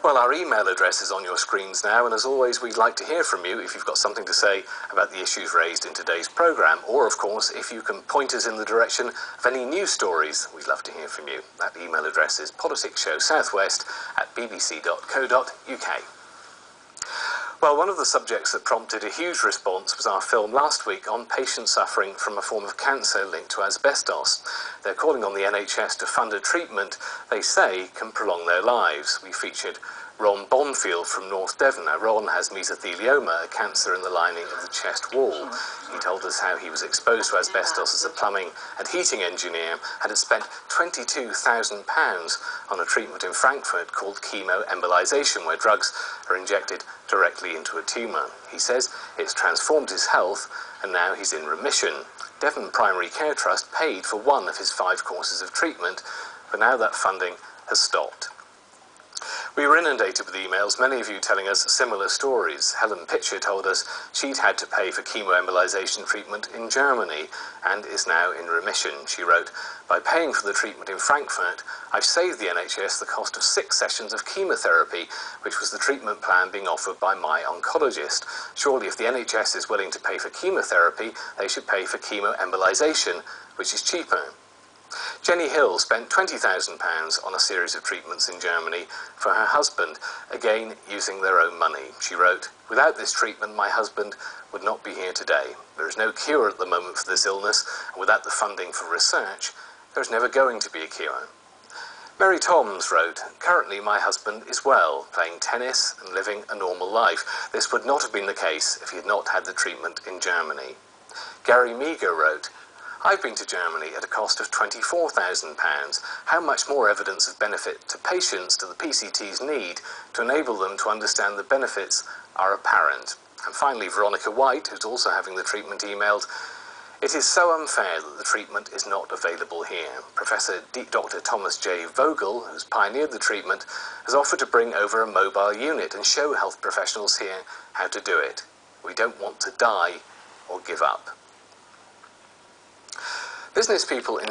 Well, our email address is on your screens now, and as always, we'd like to hear from you if you've got something to say about the issues raised in today's programme, or, of course, if you can point us in the direction of any news stories, we'd love to hear from you. That email address is politicsshowsouthwest@bbc.co.uk. Well, one of the subjects that prompted a huge response was our film last week on patients suffering from a form of cancer linked to asbestos. They're calling on the NHS to fund a treatment they say can prolong their lives. We featured Ron Bonfield from North Devon. Now, Ron has mesothelioma, a cancer in the lining of the chest wall. He told us how he was exposed to asbestos as a plumbing and heating engineer and had spent £22,000 on a treatment in Frankfurt called chemoembolization, where drugs are injected directly into a tumour. He says it's transformed his health and now he's in remission. Devon Primary Care Trust paid for one of his 5 courses of treatment, but now that funding has stopped. We were inundated with emails, many of you telling us similar stories. Helen Pitcher told us she'd had to pay for chemoembolization treatment in Germany and is now in remission. She wrote, "By paying for the treatment in Frankfurt, I've saved the NHS the cost of 6 sessions of chemotherapy, which was the treatment plan being offered by my oncologist. Surely if the NHS is willing to pay for chemotherapy, they should pay for chemoembolization, which is cheaper." Jenny Hill spent £20,000 on a series of treatments in Germany for her husband, again using their own money. She wrote, "Without this treatment, my husband would not be here today. There is no cure at the moment for this illness, and without the funding for research, there is never going to be a cure." Mary Toms wrote, "Currently my husband is well, playing tennis and living a normal life. This would not have been the case if he had not had the treatment in Germany." Gary Meager wrote, "I've been to Germany at a cost of £24,000. How much more evidence of benefit to patients do the PCTs need to enable them to understand the benefits are apparent?" And finally, Veronica White, who's also having the treatment, emailed, "It is so unfair that the treatment is not available here. Professor Dr. Thomas J. Vogel, who's pioneered the treatment, has offered to bring over a mobile unit and show health professionals here how to do it. We don't want to die or give up." Business people in